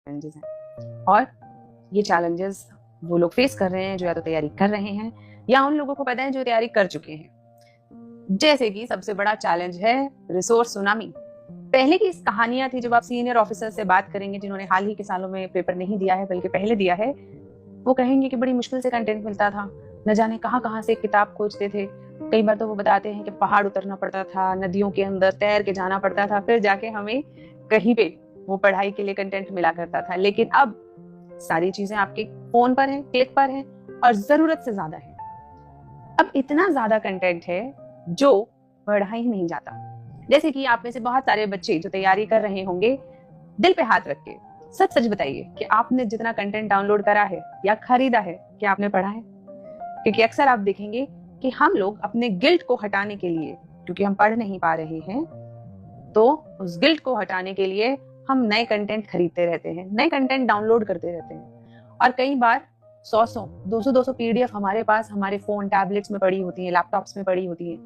Challenges हैं और ये चैलेंजेस वो लोग फेस कर रहे हैं जो या तो तैयारी कर रहे हैं या उन लोगों को पता है जो तैयारी कर चुके हैं। जैसे कि सबसे बड़ा चैलेंज है रिसोर्स सुनामी। पहले की कहानियां थी, जब आप सीनियर ऑफिसर से बात करेंगे जिन्होंने हाल ही के सालों में पेपर नहीं दिया है बल्कि पहले दिया है, वो कहेंगे कि बड़ी मुश्किल से कंटेंट मिलता था, न जाने कहां कहां से किताब खोजते थे। कई बार तो वो बताते हैं कि पहाड़ उतरना पड़ता था, नदियों के अंदर तैर के जाना पड़ता था, फिर जाके हमें कहीं पे वो पढ़ाई के लिए कंटेंट मिला करता था। लेकिन अब सारी चीजें आपके फोन पर है, क्लिक पर है और जरूरत से ज्यादा है। अब इतना ज्यादा कंटेंट है जो पढ़ा ही नहीं जाता। जैसे कि आप में से बहुत सारे बच्चे जो तैयारी कर रहे होंगे, दिल पे हाथ रख के सच सच बताइए कि आपने जितना कंटेंट डाउनलोड करा है या खरीदा है, क्या आपने पढ़ा है? क्योंकि अक्सर आप देखेंगे कि हम लोग अपने गिल्ट को हटाने के लिए, क्योंकि हम पढ़ नहीं पा रहे हैं, तो उस गिल्ट को हटाने के लिए हम नए कंटेंट खरीदते रहते हैं, नए कंटेंट डाउनलोड करते रहते हैं। और कई बार 100 200 पीडीएफ हमारे पास हमारे फोन टैबलेट्स में पड़ी होती है, लैपटॉप्स में पड़ी होती है,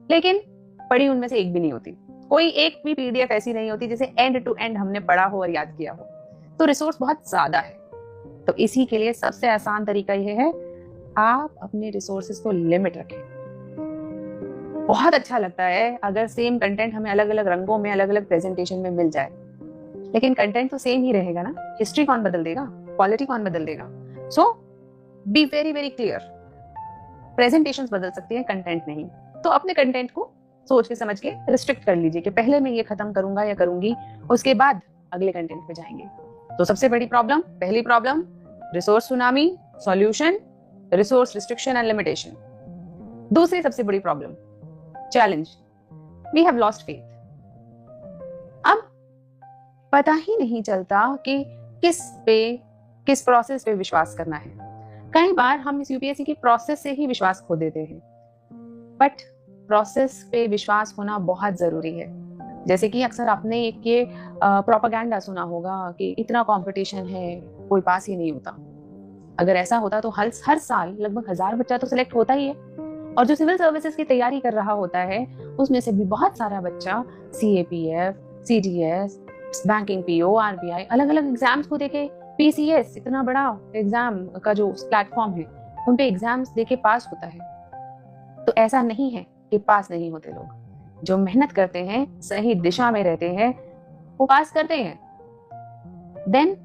लेकिन पढ़ी उनमें से एक भी नहीं होती। कोई एक भी पीडीएफ ऐसी नहीं होती जिसे एंड टू एंड हमने पढ़ा हो और याद किया हो। तो रिसोर्स बहुत ज्यादा है। तो इसी के लिए सबसे आसान तरीका यह है, आप अपने रिसोर्सेज को लिमिट रखें। बहुत अच्छा लगता है अगर सेम कंटेंट हमें अलग अलग रंगों में, अलग अलग प्रेजेंटेशन में मिल जाए, लेकिन कंटेंट तो सेम ही रहेगा ना। हिस्ट्री कौन बदल देगा, क्वालिटी कौन बदल देगा? So be very very clear. Presentations बदल सकती है, कंटेंट नहीं। तो अपने कंटेंट को सोच के समझ के रिस्ट्रिक्ट कर लीजिए कि पहले मैं ये खत्म करूंगा या करूंगी, उसके बाद अगले कंटेंट पे जाएंगे। तो सबसे बड़ी प्रॉब्लम, पहली problem resource tsunami, solution resource restriction and limitation. दूसरी सबसे बड़ी problem, challenge, we have lost faith. अब पता ही नहीं चलता कि किस प्रोसेस पे विश्वास करना है। कई बार हम इस यूपीएससी की प्रोसेस से ही विश्वास खो देते हैं, बट प्रोसेस पे विश्वास होना बहुत जरूरी है। जैसे कि अक्सर आपने एक ये प्रोपेगेंडा सुना होगा कि इतना कंपटीशन है, कोई पास ही नहीं होता। अगर ऐसा होता तो हर साल लगभग 1000 बच्चा तो सिलेक्ट होता ही है, और जो सिविल सर्विसेज की तैयारी कर रहा होता है उसमें से भी बहुत सारा बच्चा CAPF, CDS, banking, PO, RBI, अलग अलग एग्जाम्स को देखे, पीसीएस इतना बड़ा एग्जाम का जो प्लेटफॉर्म है उन पे एग्जाम्स देके पास होता है। तो ऐसा नहीं है कि पास नहीं होते लोग, जो मेहनत करते हैं, सही दिशा में रहते हैं, वो पास करते हैं। देन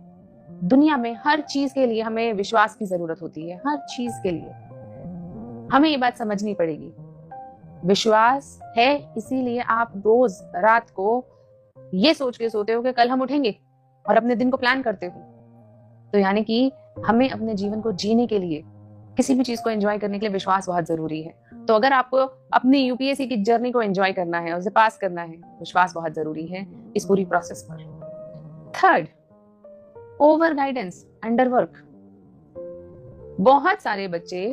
दुनिया में हर चीज के लिए हमें विश्वास की जरूरत होती है, हर चीज के लिए हमें ये बात समझनी पड़ेगी। विश्वास है, इसीलिए आप रोज रात को ये सोच के सोते हो कि कल हम उठेंगे और अपने दिन को प्लान करते हो। तो यानी कि हमें अपने जीवन को जीने के लिए, किसी भी चीज को एंजॉय करने के लिए विश्वास बहुत जरूरी है। तो अगर आपको अपनी यूपीएससी की जर्नी को एंजॉय करना है, उसे पास करना है, विश्वास बहुत जरूरी है इस पूरी प्रोसेस पर। Third, over guidance, under work. बहुत सारे बच्चे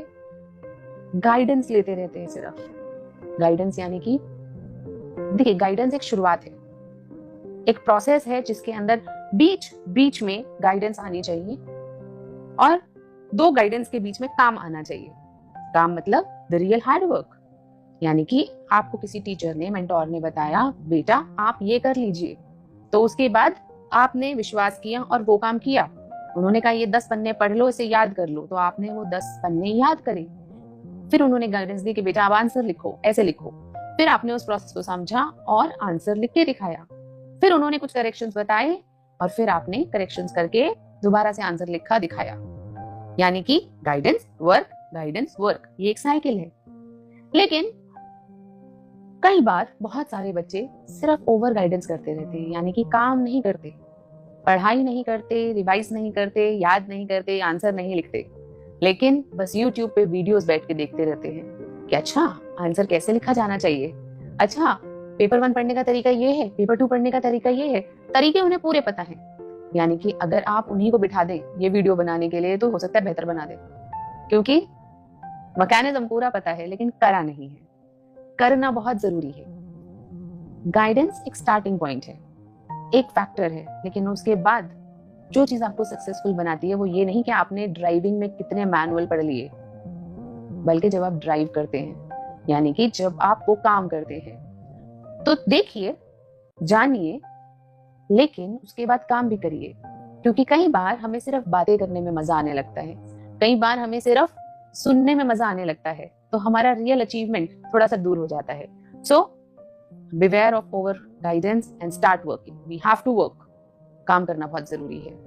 गाइडेंस लेते रहते हैं सिर्फ। गाइडेंस यानी कि देखिए, गाइडेंस एक शुरुआत है, एक प्रोसेस है जिसके अंदर बीच बीच में गाइडेंस आनी चाहिए और दो गाइडेंस के बीच में काम आना चाहिए। काम मतलब द रियल हार्ड वर्क, यानी कि आपको किसी टीचर ने, मेंटोर ने बताया बेटा आप ये कर लीजिए, तो उसके बाद आपने विश्वास किया और वो काम किया। उन्होंने कहा ये 10 पन्ने पढ़ लो, इसे याद कर लो, तो आपने वो 10 पन्ने याद करे। फिर उन्होंने गाइडेंस दी कि बेटा आप आंसर लिखो, ऐसे लिखो। फिर आपने उस प्रोसेस को समझा और आंसर लिख के दिखाया। फिर उन्होंने कुछ करेक्शंस बताए और फिर आपने करेक्शंस करके दोबारा से आंसर लिखा, दिखाया। यानी कि गाइडेंस वर्क, गाइडेंस वर्क, ये एक साइकिल है। लेकिन कई बार बहुत सारे बच्चे सिर्फ ओवर गाइडेंस करते रहते हैं, यानी कि काम नहीं करते, पढ़ाई नहीं करते, रिवाइज नहीं करते, याद नहीं करते, आंसर नहीं लिखते, लेकिन बस यूट्यूब पे वीडियोस बैठ के देखते रहते हैं कि अच्छा आंसर कैसे लिखा जाना चाहिए, अच्छा पेपर 1 पढ़ने का तरीका ये है, पेपर 2 पढ़ने का तरीका ये है। तरीके उन्हें पूरे पता है, यानी कि अगर आप उन्हीं को बिठा दें ये वीडियो बनाने के लिए तो हो सकता है बेहतर बना दे, क्योंकि मैकेनिज्म पूरा पता है लेकिन करा नहीं है। करना बहुत जरूरी है। गाइडेंस एक स्टार्टिंग पॉइंट है, एक फैक्टर है, लेकिन उसके बाद जो चीज आपको सक्सेसफुल बनाती है वो ये नहीं कि आपने ड्राइविंग में कितने मैनुअल पढ़ लिए, बल्कि जब आप ड्राइव करते हैं, यानी कि जब आप वो काम करते हैं, तो देखिए, जानिए, लेकिन उसके बाद काम भी करिए। क्योंकि कई बार हमें सिर्फ बातें करने में मजा आने लगता है, कई बार हमें सिर्फ सुनने में मजा आने लगता है, तो हमारा रियल अचीवमेंट थोड़ा सा दूर हो जाता है। So beware of over guidance and start working, we have to work. काम करना बहुत जरूरी है।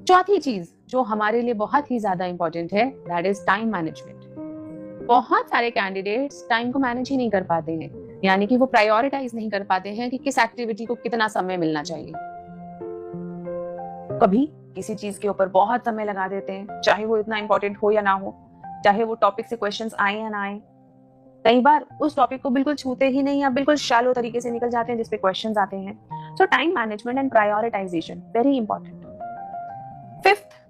चौथी चीज जो हमारे लिए बहुत ही ज्यादा इंपॉर्टेंट है, दैट इज टाइम मैनेजमेंट। बहुत सारे कैंडिडेट्स टाइम को मैनेज ही नहीं कर पाते हैं, यानी कि वो प्रायोरिटाइज नहीं कर पाते हैं कि किस एक्टिविटी को कितना समय मिलना चाहिए। कभी किसी चीज के ऊपर बहुत समय लगा देते हैं, चाहे वो इतना इंपॉर्टेंट हो या ना हो, चाहे वो टॉपिक से क्वेश्चंस आए या ना आए। कई बार उस टॉपिक को बिल्कुल छूते ही नहीं या बिल्कुल शालो तरीके से निकल जाते हैं जिसपे क्वेश्चंस आते हैं। सो time management and prioritisation very important. Fifth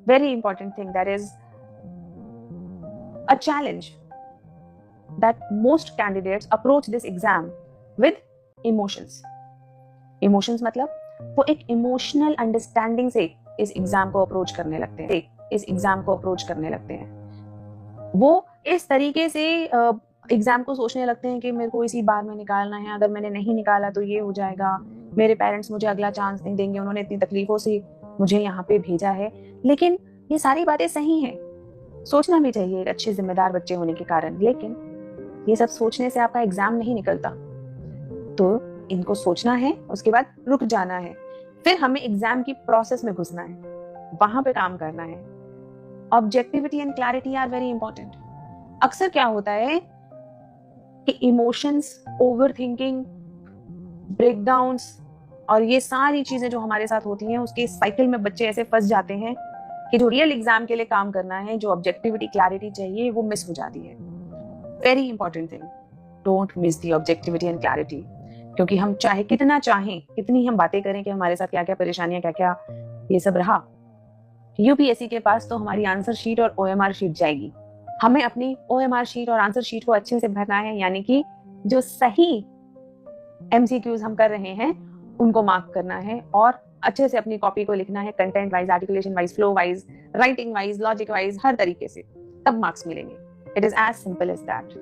very important thing, that is a challenge that most candidates approach this exam with emotions. Emotions मतलब वो एक emotional understanding से इस एग्जाम को अप्रोच करने लगते हैं, इस एग्जाम को अप्रोच करने लगते हैं। वो इस तरीके से एग्जाम को सोचने लगते हैं कि मेरे को इसी बार में निकालना है, अगर मैंने नहीं निकाला तो ये हो जाएगा, मेरे पेरेंट्स मुझे अगला चांस नहीं देंगे, उन्होंने इतनी तकलीफों से मुझे यहाँ पे भेजा है। लेकिन ये सारी बातें सही हैं, सोचना भी चाहिए एक अच्छे जिम्मेदार बच्चे होने के कारण, लेकिन ये सब सोचने से आपका एग्जाम नहीं निकलता। तो इनको सोचना है, उसके बाद रुक जाना है, फिर हमें एग्जाम की प्रोसेस में घुसना है, वहां पे काम करना है। Objectivity and clarity are very important. अक्सर क्या होता है कि इमोशंस, ओवर थिंकिंग, ब्रेकडाउन्स और ये सारी चीजें जो हमारे साथ होती हैं, उसके साइकिल में बच्चे ऐसे फंस जाते हैं कि जो रियल एग्जाम के लिए काम करना है, जो ऑब्जेक्टिविटी क्लैरिटी चाहिए, वो मिस हो जाती है। Very important thing, don't miss the objectivity and clarity. क्योंकि हम चाहे कितना चाहें, कितनी हम बातें करें कि हमारे साथ क्या क्या परेशानियां, क्या क्या ये सब रहा, यूपीएससी के पास तो हमारी आंसर शीट और ओएमआर शीट जाएगी। हमें अपनी ओएमआर शीट और आंसर शीट को अच्छे से भरना है, यानी कि जो सही एमसीक्यूज हम कर रहे हैं उनको मार्क करना है और अच्छे से अपनी कॉपी को लिखना है, content wise, articulation wise, flow wise, writing wise, logic wise, हर तरीके से, तब मार्क्स मिलेंगे। It is as simple as that.